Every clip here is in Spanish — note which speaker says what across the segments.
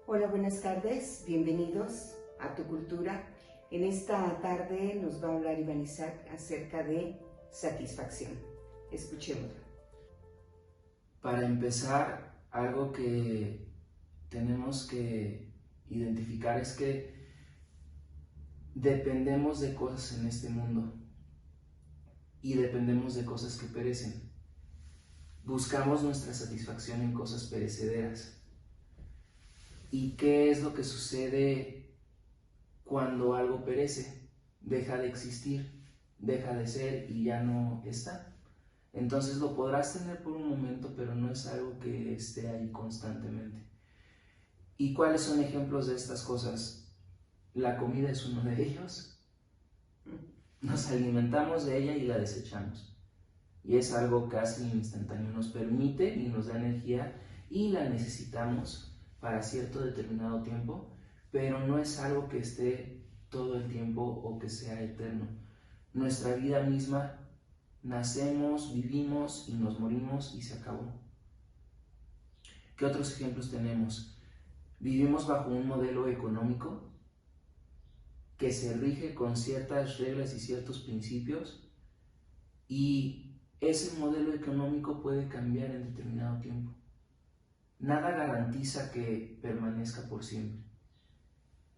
Speaker 1: Hola, buenas tardes, bienvenidos a Tu Cultura. En esta tarde nos va a hablar Iván Isaac acerca de satisfacción. Escuchémoslo.
Speaker 2: Para empezar, algo que tenemos que identificar es que dependemos de cosas en este mundo y dependemos de cosas que perecen. Buscamos nuestra satisfacción en cosas perecederas. ¿Y qué es lo que sucede cuando algo perece? Deja de existir, deja de ser y ya no está. Entonces lo podrás tener por un momento, pero no es algo que esté ahí constantemente. ¿Y cuáles son ejemplos de estas cosas? La comida es uno de ellos. Nos alimentamos de ella y la desechamos. Y es algo casi instantáneo. Nos permite y nos da energía y la necesitamos para cierto determinado tiempo, pero no es algo que esté todo el tiempo o que sea eterno. Nuestra vida misma, nacemos, vivimos y nos morimos y se acabó. ¿Qué otros ejemplos tenemos? Vivimos bajo un modelo económico que se rige con ciertas reglas y ciertos principios, y ese modelo económico puede cambiar en determinado tiempo. Nada garantiza que permanezca por siempre.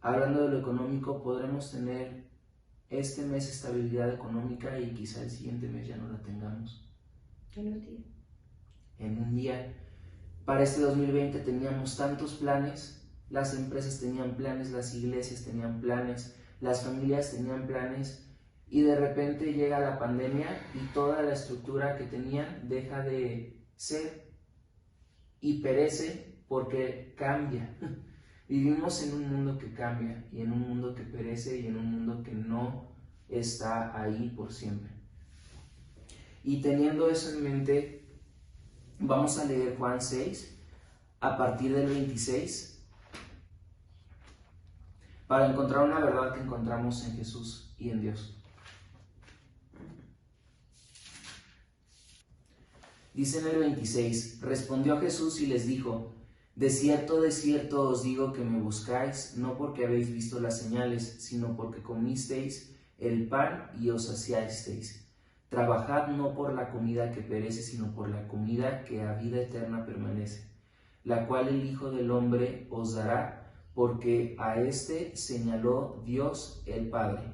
Speaker 2: Hablando de lo económico, podremos tener este mes estabilidad económica y quizá el siguiente mes ya no la tengamos. En un día. Para este 2020 teníamos tantos planes, las empresas tenían planes, las iglesias tenían planes, las familias tenían planes, y de repente llega la pandemia y toda la estructura que tenían deja de ser y perece porque cambia. Vivimos en un mundo que cambia y en un mundo que perece y en un mundo que no está ahí por siempre. Y teniendo eso en mente, vamos a leer Juan 6 a partir del 26 para encontrar una verdad que encontramos en Jesús y en Dios. Dice en el 26, respondió Jesús y les dijo, de cierto os digo que me buscáis, no porque habéis visto las señales, sino porque comisteis el pan y os saciasteis. Trabajad no por la comida que perece, sino por la comida que a vida eterna permanece, la cual el Hijo del Hombre os dará, porque a éste señaló Dios el Padre.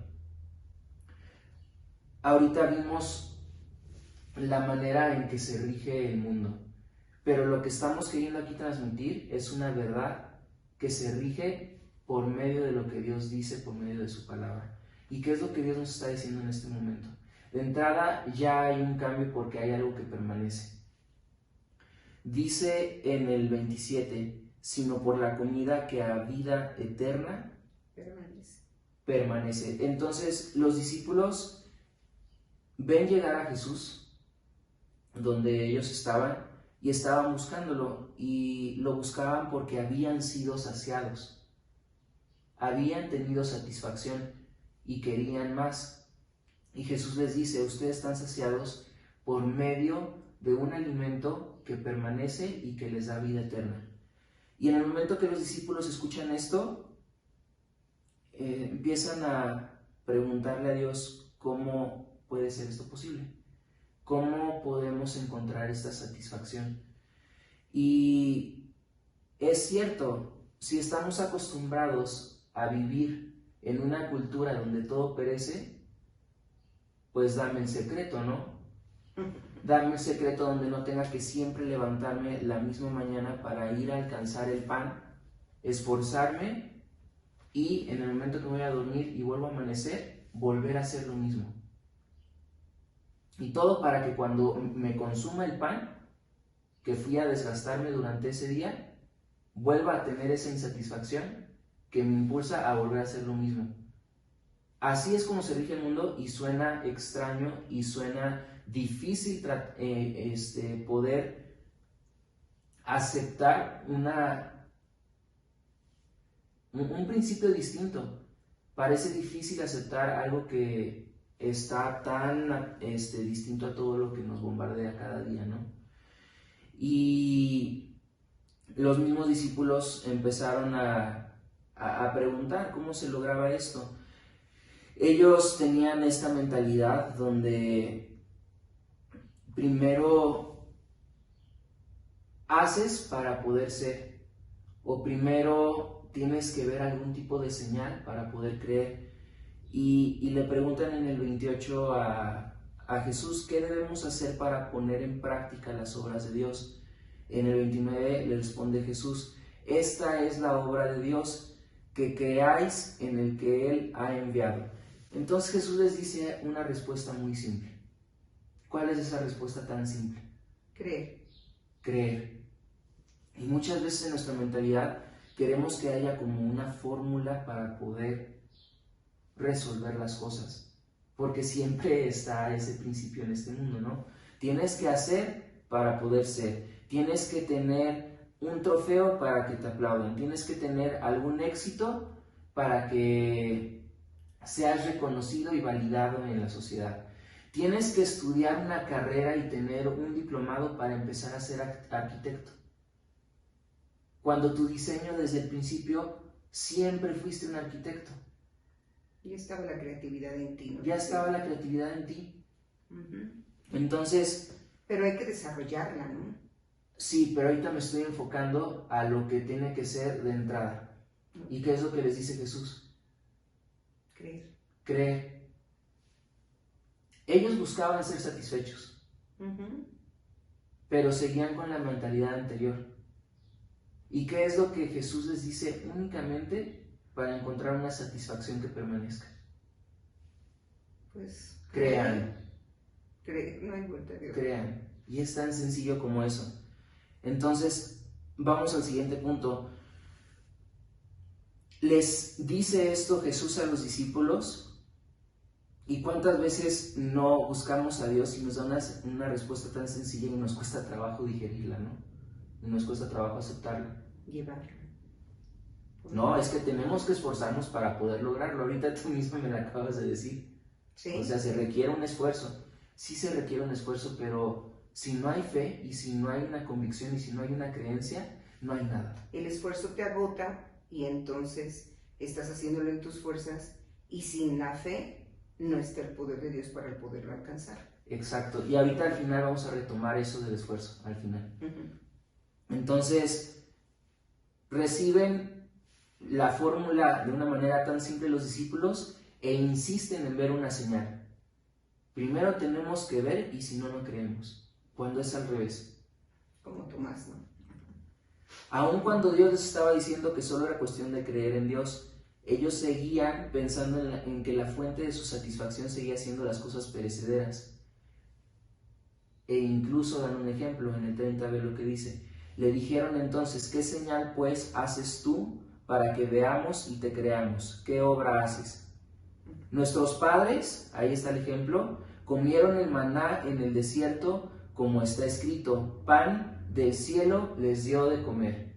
Speaker 2: Ahorita vimos la manera en que se rige el mundo, pero lo que estamos queriendo aquí transmitir es una verdad que se rige por medio de lo que Dios dice, por medio de su palabra. ¿Y qué es lo que Dios nos está diciendo en este momento? De entrada ya hay un cambio porque hay algo que permanece. Dice en el 27, sino por la comida que a vida eterna permanece. Entonces los discípulos ven llegar a Jesús donde ellos estaban y estaban buscándolo, y lo buscaban porque habían sido saciados, habían tenido satisfacción y querían más. Y Jesús les dice, ustedes están saciados por medio de un alimento que permanece y que les da vida eterna. Y en el momento que los discípulos escuchan esto, empiezan a preguntarle a Dios cómo puede ser esto posible. ¿Cómo podemos encontrar esta satisfacción? Y es cierto, si estamos acostumbrados a vivir en una cultura donde todo perece, pues dame el secreto, ¿no? Dame el secreto donde no tenga que siempre levantarme la misma mañana para ir a alcanzar el pan, esforzarme y en el momento que me voy a dormir y vuelvo a amanecer, volver a hacer lo mismo. Y todo para que cuando me consuma el pan, que fui a desgastarme durante ese día, vuelva a tener esa insatisfacción que me impulsa a volver a hacer lo mismo. Así es como se rige el mundo, y suena extraño y suena difícil poder aceptar un principio distinto. Parece difícil aceptar algo que está tan distinto a todo lo que nos bombardea cada día, ¿no? Y los mismos discípulos empezaron a preguntar cómo se lograba esto. Ellos tenían esta mentalidad donde primero haces para poder ser, o primero tienes que ver algún tipo de señal para poder creer. Y le preguntan en el 28 a Jesús, ¿qué debemos hacer para poner en práctica las obras de Dios? En el 29 le responde Jesús, esta es la obra de Dios, que creáis en el que Él ha enviado. Entonces Jesús les dice una respuesta muy simple. ¿Cuál es esa respuesta tan simple?
Speaker 1: Creer.
Speaker 2: Creer. Y muchas veces en nuestra mentalidad queremos que haya como una fórmula para poder resolver las cosas, porque siempre está ese principio en este mundo, ¿no? Tienes que hacer para poder ser, tienes que tener un trofeo para que te aplaudan, tienes que tener algún éxito para que seas reconocido y validado en la sociedad. Tienes que estudiar una carrera y tener un diplomado para empezar a ser arquitecto. Cuando tu diseño desde el principio siempre fuiste un arquitecto.
Speaker 1: Ya estaba la creatividad en ti, ¿no?
Speaker 2: Ya estaba la creatividad en ti.
Speaker 1: Uh-huh.
Speaker 2: Entonces...
Speaker 1: Pero hay que desarrollarla, ¿no?
Speaker 2: Sí, pero ahorita me estoy enfocando a lo que tiene que ser de entrada. ¿Y qué es lo que les dice Jesús?
Speaker 1: Creer.
Speaker 2: Creer. Ellos buscaban ser satisfechos, pero seguían con la mentalidad anterior. ¿Y qué es lo que Jesús les dice únicamente para encontrar una satisfacción que permanezca?
Speaker 1: Pues
Speaker 2: crean.
Speaker 1: No hay vuelta de hoja.
Speaker 2: Crean. Y es tan sencillo como eso. Entonces, vamos al siguiente punto. Les dice esto Jesús a los discípulos. ¿Y cuántas veces no buscamos a Dios y nos da una respuesta tan sencilla y nos cuesta trabajo digerirla, ¿no? Y nos cuesta trabajo aceptarla.
Speaker 1: Llevarla.
Speaker 2: No, es que tenemos que esforzarnos para poder lograrlo. Ahorita tú misma me lo acabas de decir.
Speaker 1: ¿Sí?
Speaker 2: O sea, se requiere un esfuerzo. Sí se requiere un esfuerzo, pero si no hay fe y si no hay una convicción y si no hay una creencia, no hay nada.
Speaker 1: El esfuerzo te agota y entonces estás haciéndolo en tus fuerzas y sin la fe no está el poder de Dios para poderlo alcanzar.
Speaker 2: Exacto. Y ahorita al final vamos a retomar eso del esfuerzo, al final. Entonces, reciben la fórmula de una manera tan simple los discípulos e insisten en ver una señal. Primero tenemos que ver y si no, no creemos. Cuando es al revés.
Speaker 1: Como Tomás, ¿no?
Speaker 2: Aun cuando Dios les estaba diciendo que solo era cuestión de creer en Dios, ellos seguían pensando en que la fuente de su satisfacción seguía siendo las cosas perecederas. E incluso dan un ejemplo, en el 30 ve lo que dice. Le dijeron entonces, ¿qué señal pues haces tú para que veamos y te creamos? ¿Qué obra haces? Nuestros padres, ahí está el ejemplo, comieron el maná en el desierto, como está escrito, pan del cielo les dio de comer.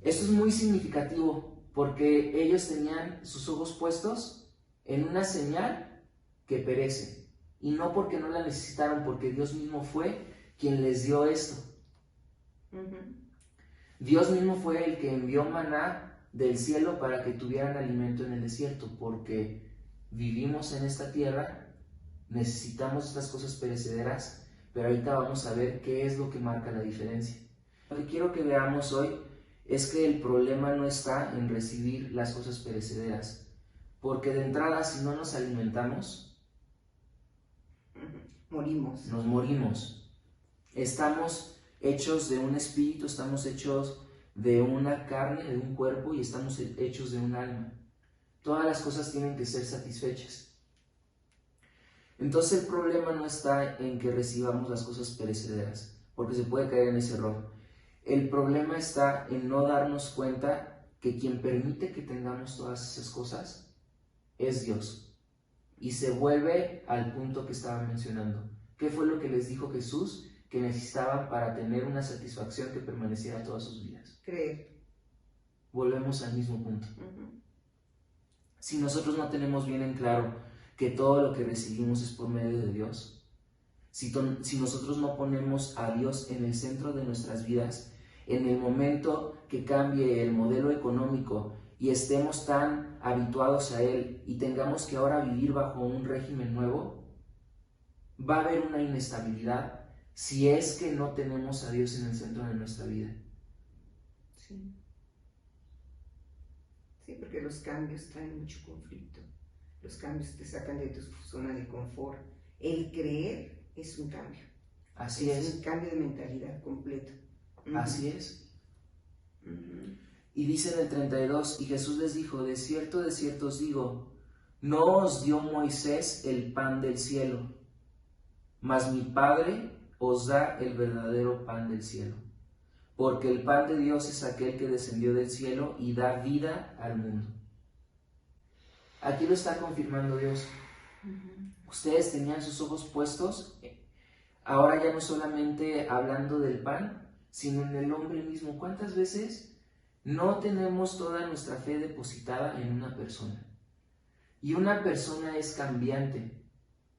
Speaker 2: Esto es muy significativo porque ellos tenían sus ojos puestos en una señal que perece y no porque no la necesitaron, porque Dios mismo fue quien les dio esto. Dios mismo fue el que envió maná del cielo para que tuvieran alimento en el desierto, porque vivimos en esta tierra, necesitamos estas cosas perecederas, pero ahorita vamos a ver qué es lo que marca la diferencia. Lo que quiero que veamos hoy es que el problema no está en recibir las cosas perecederas, porque de entrada si no nos alimentamos, nos morimos. Estamos hechos de un espíritu, estamos hechos de una carne, de un cuerpo y estamos hechos de un alma. Todas las cosas tienen que ser satisfechas. Entonces el problema no está en que recibamos las cosas perecederas, porque se puede caer en ese error. El problema está en no darnos cuenta que quien permite que tengamos todas esas cosas es Dios. Y se vuelve al punto que estaba mencionando. ¿Qué fue lo que les dijo Jesús que necesitaban para tener una satisfacción que permaneciera todas sus vidas?
Speaker 1: Creer.
Speaker 2: Volvemos al mismo punto. Si nosotros no tenemos bien en claro que todo lo que recibimos es por medio de Dios, si nosotros no ponemos a Dios en el centro de nuestras vidas, en el momento que cambie el modelo económico y estemos tan habituados a él y tengamos que ahora vivir bajo un régimen nuevo, va a haber una inestabilidad si es que no tenemos a Dios en el centro de nuestra vida.
Speaker 1: Sí. Sí, porque los cambios traen mucho conflicto. Los cambios te sacan de tu zona de confort. El creer es un cambio.
Speaker 2: Así es.
Speaker 1: Es un cambio de mentalidad completo.
Speaker 2: Así es. Y dice en el 32, y Jesús les dijo, de cierto os digo, no os dio Moisés el pan del cielo, mas mi Padre os da el verdadero pan del cielo. Porque el pan de Dios es aquel que descendió del cielo y da vida al mundo. Aquí lo está confirmando Dios. Ustedes tenían sus ojos puestos, ahora ya no solamente hablando del pan, sino en el hombre mismo. ¿Cuántas veces no tenemos toda nuestra fe depositada en una persona? Y una persona es cambiante.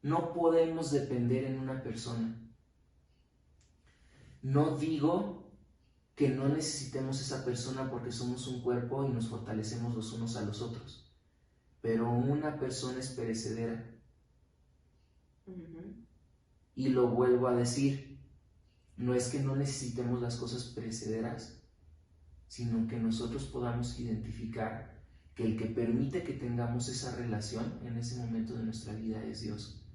Speaker 2: No podemos depender en una persona. No digo que no necesitemos esa persona porque somos un cuerpo y nos fortalecemos los unos a los otros. Pero una persona es perecedera. Y lo vuelvo a decir, no es que no necesitemos las cosas perecederas, sino que nosotros podamos identificar que el que permite que tengamos esa relación en ese momento de nuestra vida es Dios.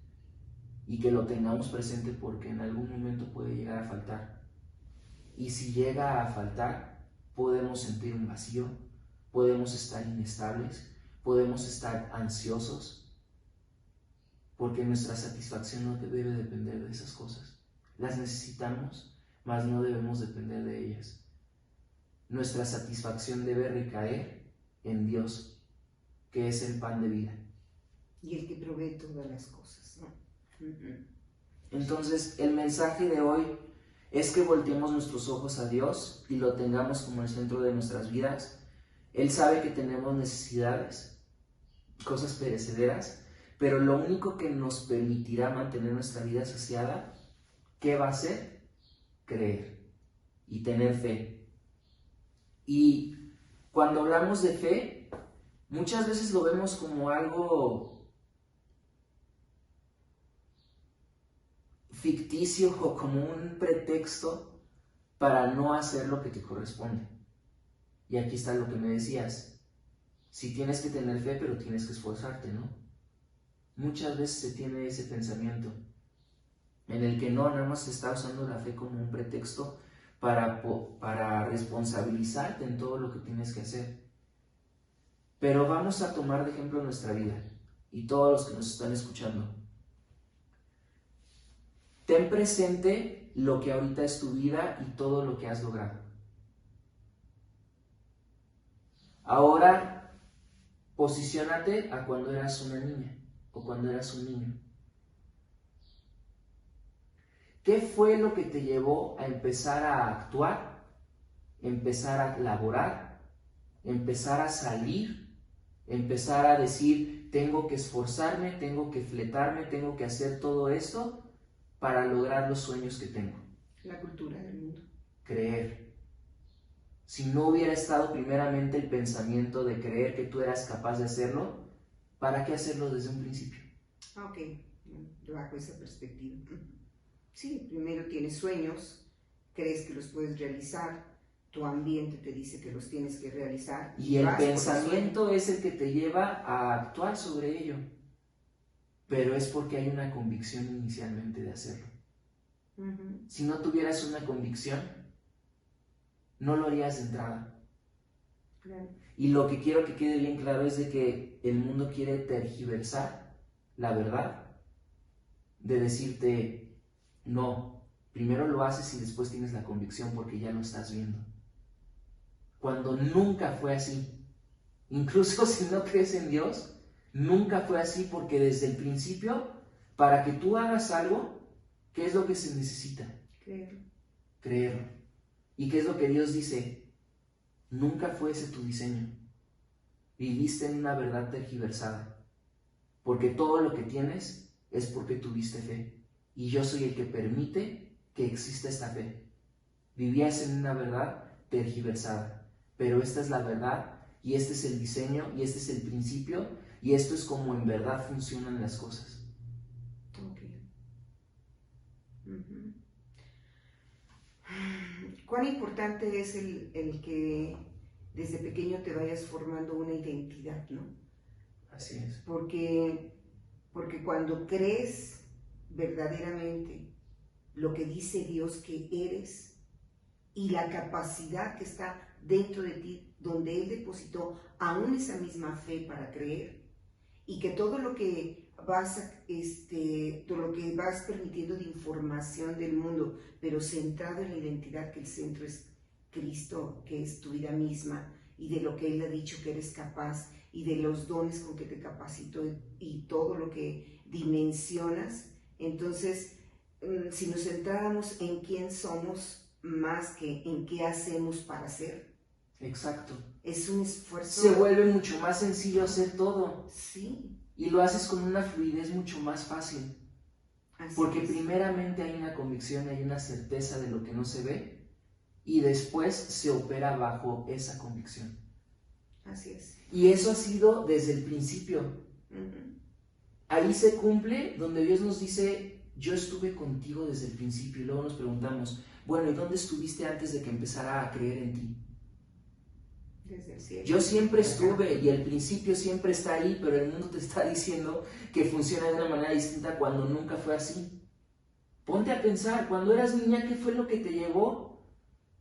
Speaker 2: Y que lo tengamos presente porque en algún momento puede llegar a faltar. Y si llega a faltar, podemos sentir un vacío, podemos estar inestables, podemos estar ansiosos, porque nuestra satisfacción no debe depender de esas cosas. Las necesitamos, mas no debemos depender de ellas. Nuestra satisfacción debe recaer en Dios, que es el pan de vida.
Speaker 1: Y el que provee todas las cosas, ¿no?
Speaker 2: Entonces, el mensaje de hoy es que volteemos nuestros ojos a Dios y lo tengamos como el centro de nuestras vidas. Él sabe que tenemos necesidades, cosas perecederas, pero lo único que nos permitirá mantener nuestra vida saciada, ¿qué va a ser? Creer y tener fe. Y cuando hablamos de fe, muchas veces lo vemos como algo ficticio o como un pretexto para no hacer lo que te corresponde. Y aquí está lo que me decías. Si tienes que tener fe, pero tienes que esforzarte, ¿no? Muchas veces se tiene ese pensamiento en el que no, nada más se está usando la fe como un pretexto para responsabilizarte en todo lo que tienes que hacer. Pero vamos a tomar de ejemplo nuestra vida y todos los que nos están escuchando. Ten presente lo que ahorita es tu vida y todo lo que has logrado. Ahora, posiciónate a cuando eras una niña o cuando eras un niño. ¿Qué fue lo que te llevó a empezar a actuar, empezar a laborar, empezar a salir, empezar a decir, tengo que esforzarme, tengo que fletarme, tengo que hacer todo esto para lograr los sueños que tengo?
Speaker 1: La cultura del mundo.
Speaker 2: Creer. Si no hubiera estado primeramente el pensamiento de creer que tú eras capaz de hacerlo, ¿para qué hacerlo desde un principio?
Speaker 1: Ok, bajo esa perspectiva. Sí, primero tienes sueños, crees que los puedes realizar, tu ambiente te dice que los tienes que realizar.
Speaker 2: Y el pensamiento es el que te lleva a actuar sobre ello, pero es porque hay una convicción inicialmente de hacerlo. Si no tuvieras una convicción, no lo harías de entrada.
Speaker 1: Claro.
Speaker 2: Y lo que quiero que quede bien claro es de que el mundo quiere tergiversar la verdad, de decirte, no, primero lo haces y después tienes la convicción porque ya lo estás viendo. Cuando nunca fue así. Incluso si no crees en Dios, nunca fue así, porque desde el principio, para que tú hagas algo, ¿qué es lo que se necesita?
Speaker 1: Creerlo.
Speaker 2: Creerlo. ¿Y qué es lo que Dios dice? Nunca fue ese tu diseño. Viviste en una verdad tergiversada. Porque todo lo que tienes es porque tuviste fe. y yo soy el que permite que exista esta fe. Vivías en una verdad tergiversada, pero esta es la verdad y este es el diseño y este es el principio y esto es como en verdad funcionan las cosas.
Speaker 1: Okay. ¿Cuán importante es el que desde pequeño te vayas formando una identidad, ¿no?
Speaker 2: Así es.
Speaker 1: Porque cuando crees verdaderamente lo que dice Dios que eres y la capacidad que está dentro de ti, donde Él depositó aún esa misma fe para creer, y que todo lo que todo lo que vas permitiendo de información del mundo, pero centrado en la identidad, que el centro es Cristo, que es tu vida misma, y de lo que Él ha dicho que eres capaz, y de los dones con que te capacitó, y todo lo que dimensionas. Entonces, si nos centráramos en quién somos más que en qué hacemos para ser.
Speaker 2: Exacto.
Speaker 1: Es un esfuerzo.
Speaker 2: Se vuelve mucho más sencillo hacer todo.
Speaker 1: Sí.
Speaker 2: Y lo haces con una fluidez mucho más fácil.
Speaker 1: Así
Speaker 2: porque
Speaker 1: es.
Speaker 2: Primeramente hay una convicción, hay una certeza de lo que no se ve, y después se opera bajo esa convicción.
Speaker 1: Así es.
Speaker 2: Y eso ha sido desde el principio. Ahí se cumple donde Dios nos dice, yo estuve contigo desde el principio, y luego nos preguntamos, bueno, ¿y dónde estuviste antes de que empezara a creer en ti?
Speaker 1: Desde el cielo.
Speaker 2: Yo siempre estuve y el principio siempre está ahí, pero el mundo te está diciendo que funciona de una manera distinta cuando nunca fue así. Ponte a pensar, cuando eras niña, ¿qué fue lo que te llevó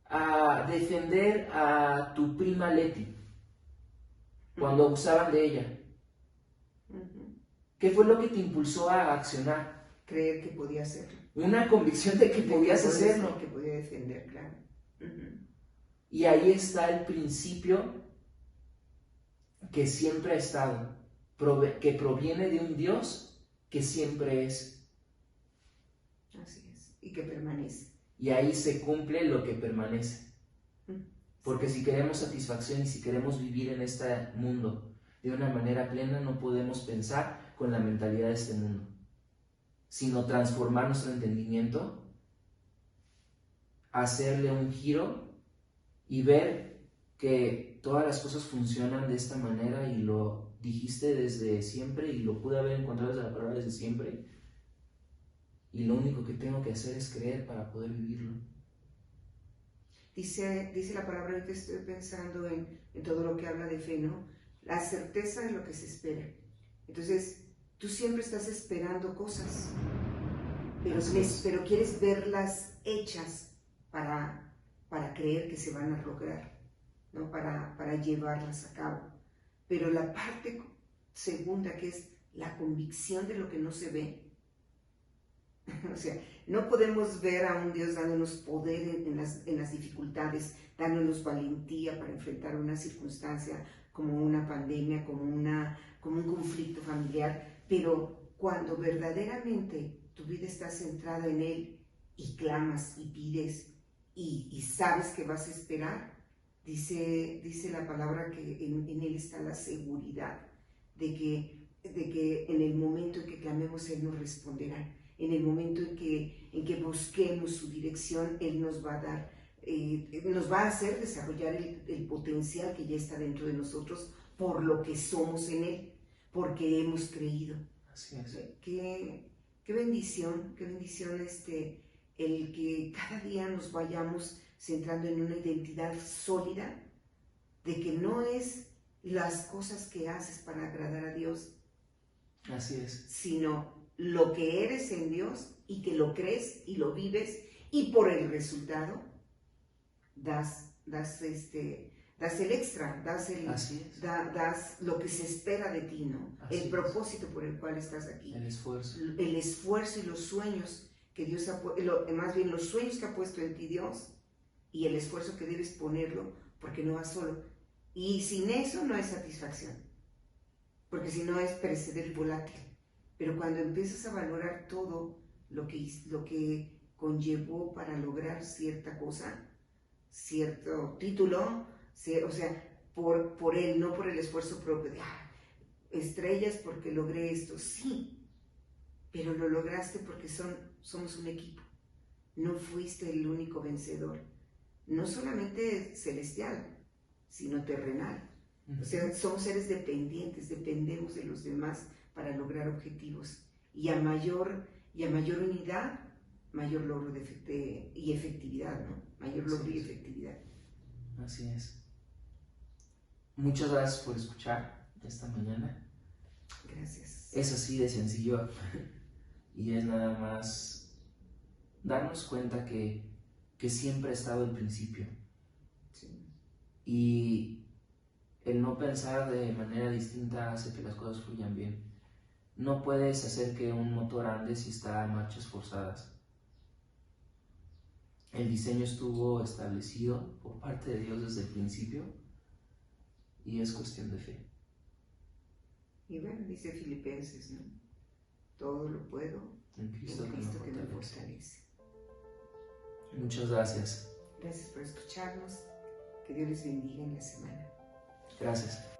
Speaker 2: a defender a tu prima Leti cuando abusaban de ella? ¿Qué fue lo que te impulsó a accionar?
Speaker 1: Creer que podía hacerlo.
Speaker 2: Una convicción de que podías hacerlo.
Speaker 1: Que podía defender, claro.
Speaker 2: Y ahí está el principio que siempre ha estado, que proviene de un Dios que siempre es.
Speaker 1: Así es, y que permanece.
Speaker 2: Y ahí se cumple lo que permanece. Porque si queremos satisfacción y si queremos vivir en este mundo de una manera plena, no podemos pensar con la mentalidad de este mundo, sino transformar nuestro entendimiento, hacerle un giro y ver que todas las cosas funcionan de esta manera, y lo dijiste desde siempre y lo pude haber encontrado desde la palabra desde siempre, y lo único que tengo que hacer es creer para poder vivirlo.
Speaker 1: Dice la palabra, ahorita estoy pensando en todo lo que habla de fe, ¿no? La certeza de lo que se espera. Entonces, tú siempre estás esperando cosas, pero quieres verlas hechas para creer que se van a lograr, ¿no? Para llevarlas a cabo. Pero la parte segunda, que es la convicción de lo que no se ve, o sea, no podemos ver a un Dios dándonos poder en las dificultades, dándonos valentía para enfrentar una circunstancia como una pandemia, como un conflicto familiar, pero cuando verdaderamente tu vida está centrada en Él y clamas y pides y sabes que vas a esperar, dice la palabra que en Él está la seguridad de que en el momento en que clamemos Él nos responderá. En el momento en que busquemos su dirección, Él nos va a dar, nos va a hacer desarrollar el potencial que ya está dentro de nosotros por lo que somos en Él, porque hemos creído.
Speaker 2: Así es.
Speaker 1: Qué bendición el que cada día nos vayamos centrando en una identidad sólida, de que no es las cosas que haces para agradar a Dios. Así es. Sino lo que eres en Dios, y que lo crees y lo vives, y por el resultado das el extra, das lo que se espera de ti, ¿no? El propósito por el cual estás aquí. El esfuerzo y los sueños que Dios más bien los sueños que ha puesto en ti Dios, y el esfuerzo que debes ponerlo, porque no vas solo. Y sin eso no hay satisfacción, porque si no es perecedero y volátil. Pero cuando empiezas a valorar todo lo que conllevó para lograr cierta cosa, cierto título, o sea, por él, no por el esfuerzo propio de estrellas porque logré esto, sí, pero lo lograste porque son somos un equipo. No fuiste el único vencedor, no solamente celestial, sino terrenal. O sea, somos seres dependientes, dependemos de los demás para lograr objetivos. Y a mayor unidad, mayor logro y efectividad, ¿no? Mayor logro y efectividad.
Speaker 2: Así es. Muchas gracias por escuchar esta mañana.
Speaker 1: Gracias.
Speaker 2: Es así de sencillo y es nada más darnos cuenta que siempre ha estado el principio.
Speaker 1: Sí.
Speaker 2: Y el no pensar de manera distinta hace que las cosas fluyan bien. No puedes hacer que un motor ande si está a marchas forzadas. El diseño estuvo establecido por parte de Dios desde el principio y es cuestión de fe.
Speaker 1: Y bueno, dice Filipenses, ¿no? Todo lo puedo
Speaker 2: En Cristo
Speaker 1: que me fortalece.
Speaker 2: Muchas gracias.
Speaker 1: Gracias por escucharnos. Que Dios les bendiga en la semana.
Speaker 2: Gracias.